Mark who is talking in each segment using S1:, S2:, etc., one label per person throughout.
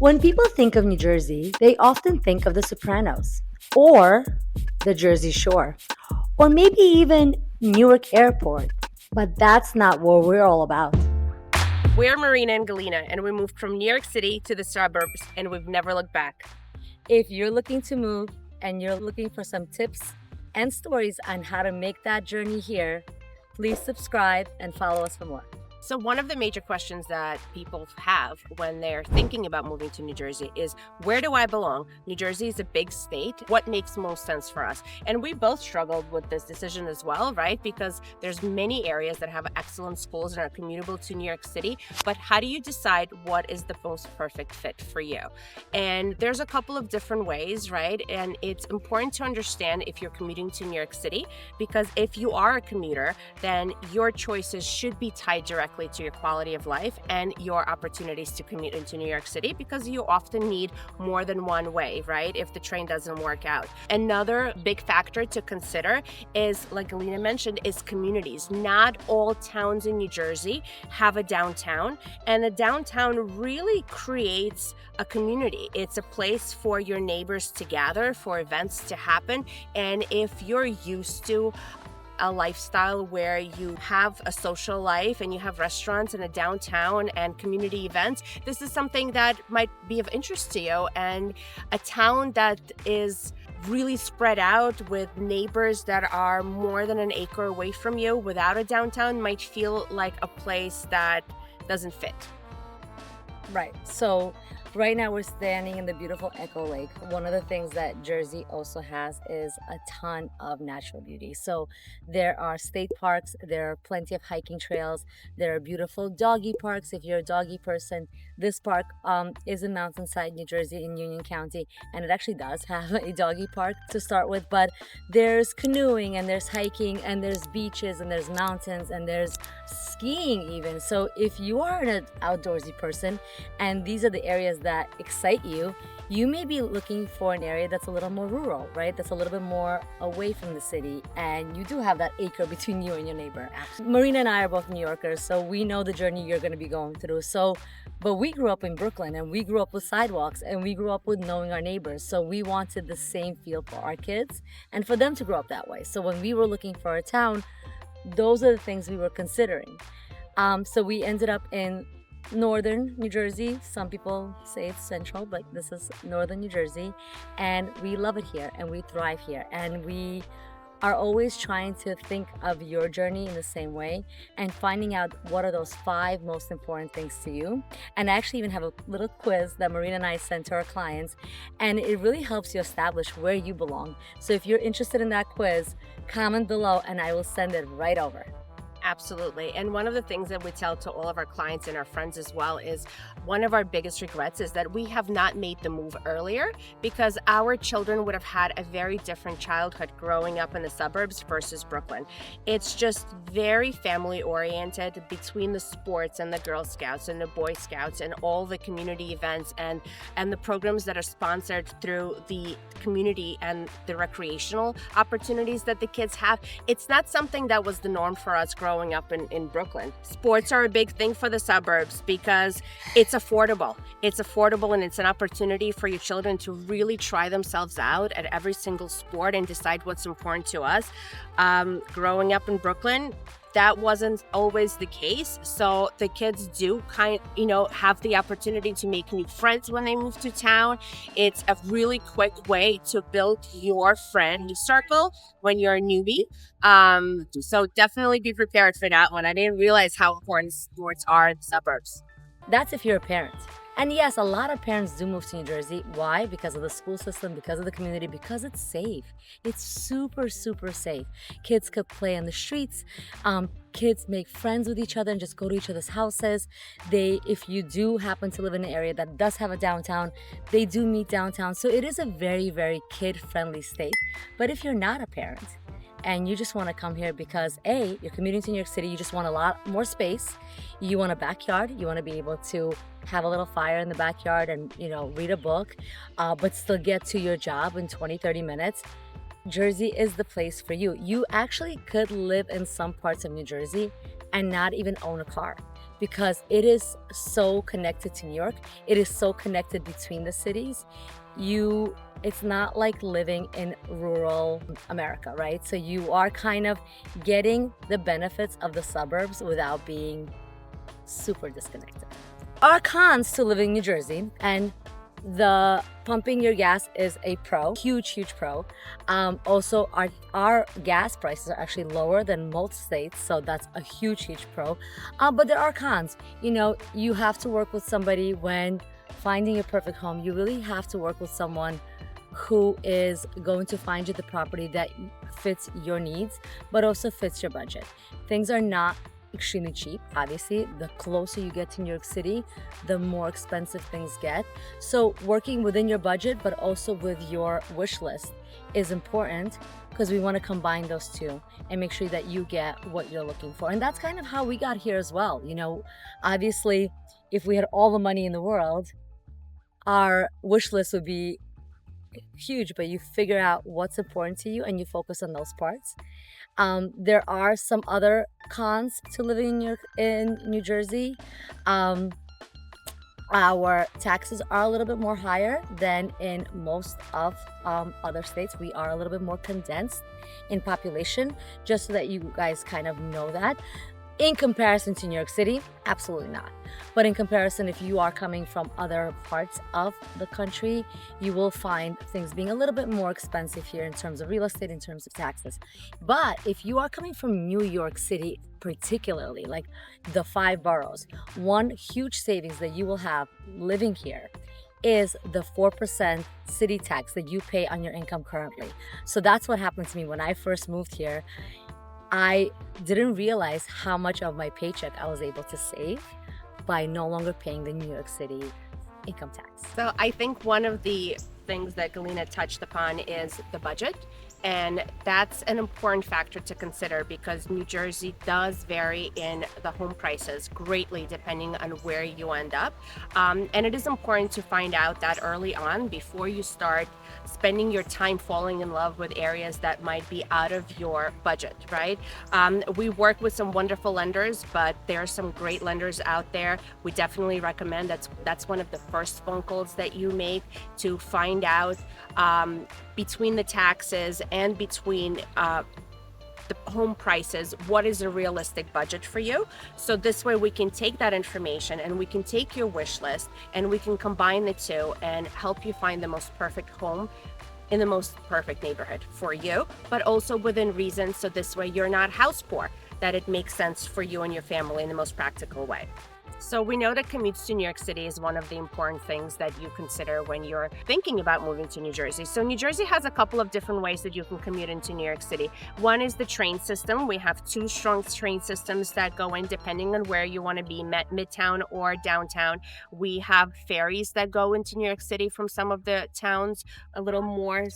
S1: When people think of New Jersey, they often think of the Sopranos, or the Jersey Shore, or maybe even Newark Airport. But that's not what we're all about.
S2: We're Marina and Galina, and we moved from New York City to the suburbs, and we've never looked back.
S1: If you're looking to move and you're looking for some tips and stories on how to make that journey here, please subscribe and follow us for more.
S2: So one of the major questions that people have when they're thinking about moving to New Jersey is, where do I belong? New Jersey is a big state. What makes most sense for us? And we both struggled with this decision as well, right? Because there's many areas that have excellent schools and are commutable to New York City. But how do you decide what is the most perfect fit for you? And there's a couple of different ways, right? And it's important to understand if you're commuting to New York City, because if you are a commuter, then your choices should be tied directly to your quality of life and your opportunities to commute into New York City, because you often need more than one way, right? If the train doesn't work out. Another big factor to consider is, like Alina mentioned, is communities. Not all towns in New Jersey have a downtown, and a downtown really creates a community. It's a place for your neighbors to gather, for events to happen. And if you're used to a lifestyle where you have a social life and you have restaurants and a downtown and community events, this is something that might be of interest to you. And a town that is really spread out with neighbors that are more than an acre away from you without a downtown might feel like a place that doesn't fit.
S1: Right. So right now we're standing in the beautiful Echo Lake. One of the things that Jersey also has is a ton of natural beauty. So there are state parks, there are plenty of hiking trails, there are beautiful doggy parks. If you're a doggy person, this park is in Mountainside, New Jersey in Union County, and it actually does have a doggy park to start with, but there's canoeing and there's hiking and there's beaches and there's mountains and there's skiing even. So if you are an outdoorsy person and these are the areas that excite you, you may be looking for an area that's a little more rural, right? That's a little bit more away from the city, and you do have that acre between you and your neighbor. Marina and I are both New Yorkers, so we know the journey you're going to be going through. But we grew up in Brooklyn, and we grew up with sidewalks, and we grew up with knowing our neighbors. So we wanted the same feel for our kids and for them to grow up that way. So when we were looking for a town, those are the things we were considering. So we ended up in northern New Jersey. Some people say it's central, but this is northern New Jersey, and we love it here and we thrive here, and we are always trying to think of your journey in the same way and finding out what are those 5 most important things to you. And I actually even have a little quiz that Marina and I send to our clients, and it really helps you establish where you belong. So if you're interested in that quiz, comment below and I will send it right over.
S2: Absolutely. And one of the things that we tell to all of our clients and our friends as well is one of our biggest regrets is that we have not made the move earlier, because our children would have had a very different childhood growing up in the suburbs versus Brooklyn. It's just very family oriented between the sports and the Girl Scouts and the Boy Scouts and all the community events and the programs that are sponsored through the community and the recreational opportunities that the kids have. It's not something that was the norm for us growing up in Brooklyn. Sports are a big thing for the suburbs because it's affordable. It's affordable, and it's an opportunity for your children to really try themselves out at every single sport and decide what's important to us. Growing up in Brooklyn, that wasn't always the case. So the kids do have the opportunity to make new friends when they move to town. It's a really quick way to build your friend circle when you're a newbie. So definitely be prepared for that one. I didn't realize how important sports are in the suburbs.
S1: That's if you're a parent. And yes, a lot of parents do move to New Jersey. Why? Because of the school system, because of the community, because it's safe. It's super, super safe. Kids could play on the streets. Kids make friends with each other and just go to each other's houses. If you do happen to live in an area that does have a downtown, they do meet downtown. So it is a very, very kid-friendly state. But if you're not a parent and you just want to come here because you're commuting to New York City, you just want a lot more space, you want a backyard, you want to be able to have a little fire in the backyard and read a book, but still get to your job in 20-30 minutes, Jersey is the place for you. You actually could live in some parts of New Jersey and not even own a car. because it is so connected to New York. It is so connected between the cities. It's not like living in rural America, right? So you are kind of getting the benefits of the suburbs without being super disconnected. Are cons to living in New Jersey, and the pumping your gas is a pro, huge pro. Also, our gas prices are actually lower than most states, so that's a huge pro. But there are cons. You have to work with somebody when finding your perfect home. You really have to work with someone who is going to find you the property that fits your needs, but also fits your budget. Things are not extremely cheap. Obviously, the closer you get to New York City, the more expensive things get. So working within your budget, but also with your wish list is important, because we want to combine those two and make sure that you get what you're looking for. And that's kind of how we got here as well. Obviously, if we had all the money in the world, our wish list would be huge, but you figure out what's important to you and you focus on those parts. There are some other cons to living in New Jersey. Our taxes are a little bit more higher than in most of other states. We are a little bit more condensed in population, just so that you guys kind of know that. In comparison to New York City, absolutely not. But in comparison, if you are coming from other parts of the country, you will find things being a little bit more expensive here in terms of real estate, in terms of taxes. But if you are coming from New York City, particularly like the 5 boroughs, one huge savings that you will have living here is the 4% city tax that you pay on your income currently. So that's what happened to me when I first moved here. I didn't realize how much of my paycheck I was able to save by no longer paying the New York City income tax.
S2: So I think one of the things that Galina touched upon is the budget. And that's an important factor to consider, because New Jersey does vary in the home prices greatly depending on where you end up. And it is important to find out that early on, before you start spending your time falling in love with areas that might be out of your budget, right? We work with some wonderful lenders, but there are some great lenders out there. We definitely recommend that's one of the first phone calls that you make, to find out between the taxes and between the home prices, what is a realistic budget for you. So this way we can take that information and we can take your wish list and we can combine the two and help you find the most perfect home in the most perfect neighborhood for you, but also within reason. So this way you're not house poor, that it makes sense for you and your family in the most practical way. So we know that commutes to New York City is one of the important things that you consider when you're thinking about moving to New Jersey. So New Jersey has a couple of different ways that you can commute into New York City. One is the train system. We have 2 strong train systems that go in depending on where you want to be, midtown or downtown. We have ferries that go into New York City from some of the towns a little more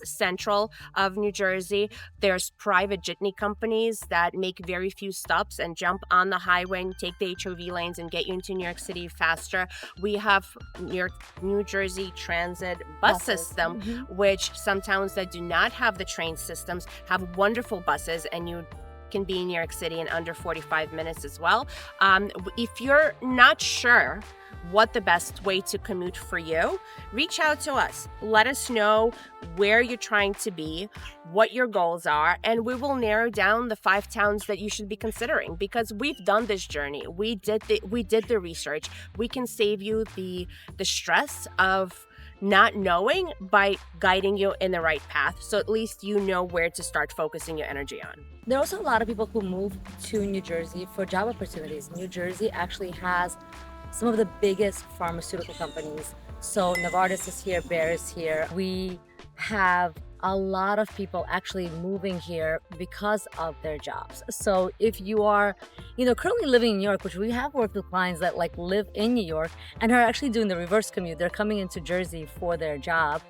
S2: central of New Jersey. There's private jitney companies that make very few stops and jump on the highway and take the HOV lanes and get you into New York City faster. We have New Jersey Transit bus system, which some towns that do not have the train systems have wonderful buses, and you can be in New York City in under 45 minutes as well. If you're not sure what the best way to commute for you, reach out to us. Let us know where you're trying to be, what your goals are, and we will narrow down the 5 towns that you should be considering, because we've done this journey. We did the research. We can save you the stress of not knowing by guiding you in the right path. So at least you know where to start focusing your energy on.
S1: There are also a lot of people who move to New Jersey for job opportunities. New Jersey actually has some of the biggest pharmaceutical companies. So Novartis is here, Bayer is here. We have a lot of people actually moving here because of their jobs. So if you are, currently living in New York, which we have worked with clients that live in New York and are actually doing the reverse commute, they're coming into Jersey for their job.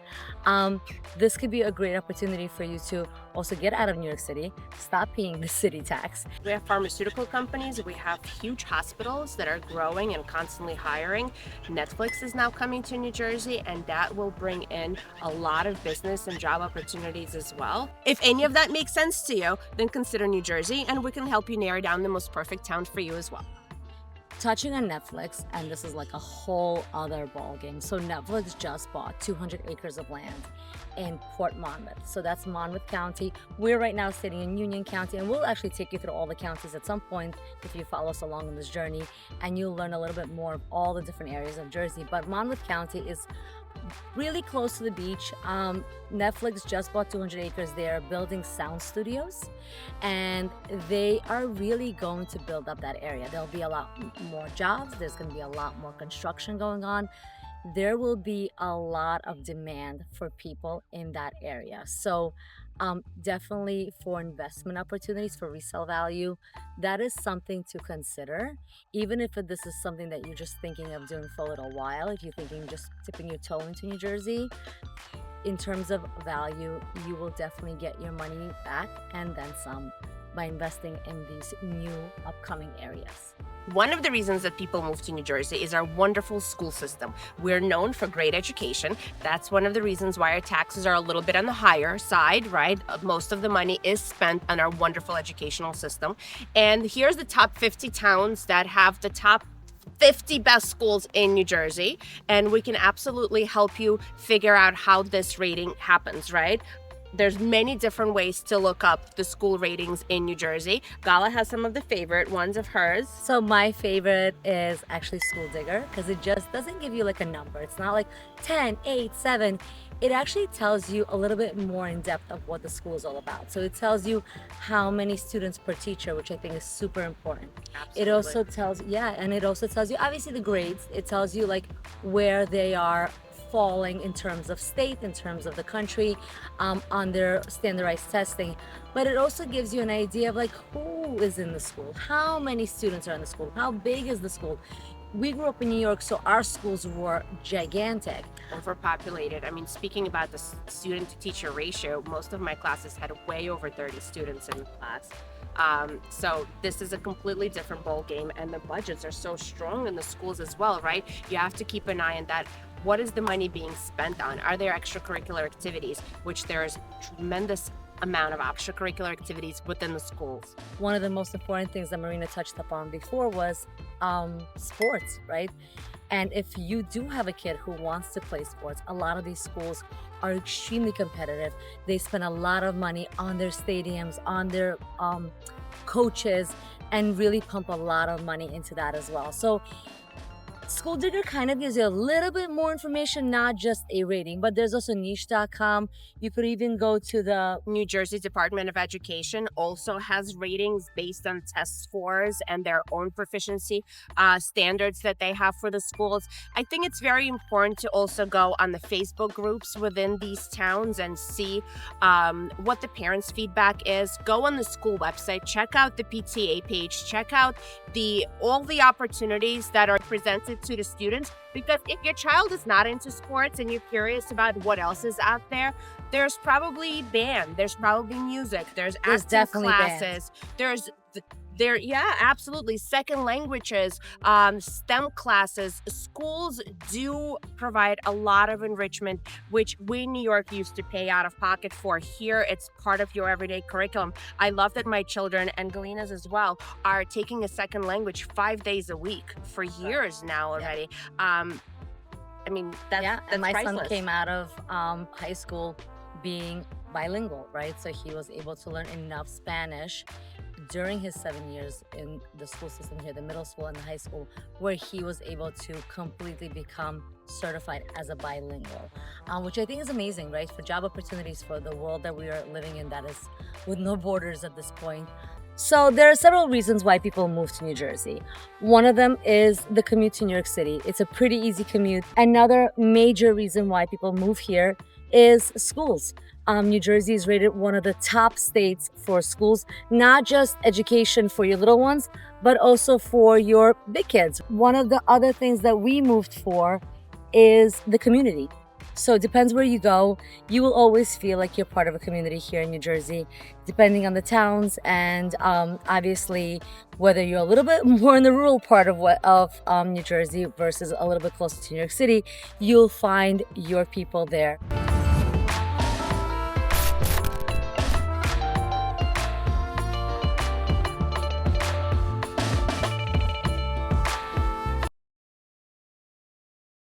S1: This could be a great opportunity for you to also get out of New York City, stop paying the city tax.
S2: We have pharmaceutical companies, we have huge hospitals that are growing and constantly hiring. Netflix is now coming to New Jersey, and that will bring in a lot of business and job opportunities as well. If any of that makes sense to you, then consider New Jersey, and we can help you narrow down the most perfect town for you as well.
S1: touching on Netflix, and this is like a whole other ball game. So Netflix just bought 200 acres of land in Port Monmouth. So that's Monmouth County. We're right now sitting in Union County, and we'll actually take you through all the counties at some point if you follow us along on this journey, and you'll learn a little bit more of all the different areas of Jersey. But Monmouth County is really close to the beach. Netflix just bought 200 acres there, building sound studios, and they are really going to build up that area. There'll be a lot more jobs. There's going to be a lot more construction going on. There will be a lot of demand for people in that area. So definitely for investment opportunities, for resale value, that is something to consider. Even if this is something that you're just thinking of doing for a little while, if you're thinking just tipping your toe into New Jersey, in terms of value, you will definitely get your money back and then some by investing in these new upcoming areas.
S2: One of the reasons that people move to New Jersey is our wonderful school system. We're known for great education. That's one of the reasons why our taxes are a little bit on the higher side, right? Most of the money is spent on our wonderful educational system. And here's the top 50 towns that have the top 50 best schools in New Jersey. And we can absolutely help you figure out how this rating happens, right? There's many different ways to look up the school ratings in New Jersey. Gala has some of the favorite ones of hers.
S1: So my favorite is actually School Digger, because it just doesn't give you like a number. It's not like 10, 8, 7. It actually tells you a little bit more in depth of what the school is all about. So it tells you how many students per teacher, which I think is super important.
S2: Absolutely.
S1: It also tells, and it also tells you obviously the grades. It tells you like where they are falling in terms of state, in terms of the country, on their standardized testing. But it also gives you an idea of like who is in the school, how many students are in the school, how big is the school. We grew up in New York, so our schools were gigantic.
S2: Overpopulated. I mean, speaking about the student to teacher ratio, most of my classes had way over 30 students in the class. So this is a completely different ball game, and the budgets are so strong in the schools as well, right? You have to keep an eye on that. What is the money being spent on? Are there extracurricular activities, which there's tremendous amount of extracurricular activities within the schools?
S1: One of the most important things that Marina touched upon before was sports, right? And if you do have a kid who wants to play sports, a lot of these schools are extremely competitive. They spend a lot of money on their stadiums, on their coaches, and really pump a lot of money into that as well. So School Digger kind of gives you a little bit more information, not just a rating, but there's also niche.com. You could even go to the
S2: New Jersey Department of Education also has ratings based on test scores and their own proficiency standards that they have for the schools. I think it's very important to also go on the Facebook groups within these towns and see what the parents' feedback is. Go on the school website, check out the PTA page, check out all the opportunities that are presented to the students, because if your child is not into sports and you're curious about what else is out there, there's probably band, there's probably music, there's acting
S1: definitely
S2: classes, yeah, absolutely, second languages, STEM classes. Schools do provide a lot of enrichment, which we in New York used to pay out of pocket for. Here, it's part of your everyday curriculum. I love that my children, and Galina's as well, are taking a second language 5 days a week for years now already. I mean, that's
S1: and my
S2: priceless.
S1: son came out of high school being bilingual, right? So he was able to learn enough Spanish during his 7 years in the school system here, the middle school and the high school, where he was able to completely become certified as a bilingual, which I think is amazing, right? For job opportunities, for the world that we are living in that is with no borders at this point. So there are several reasons why people move to New Jersey. One of them is the commute to New York City. It's a pretty easy commute. Another major reason why people move here is schools. New Jersey is rated one of the top states for schools, not just education for your little ones, but also for your big kids. One of the other things that we moved for is the community. So it depends where you go. You will always feel like you're part of a community here in New Jersey, depending on the towns, and obviously whether you're a little bit more in the rural part of New Jersey versus a little bit closer to New York City, you'll find your people there.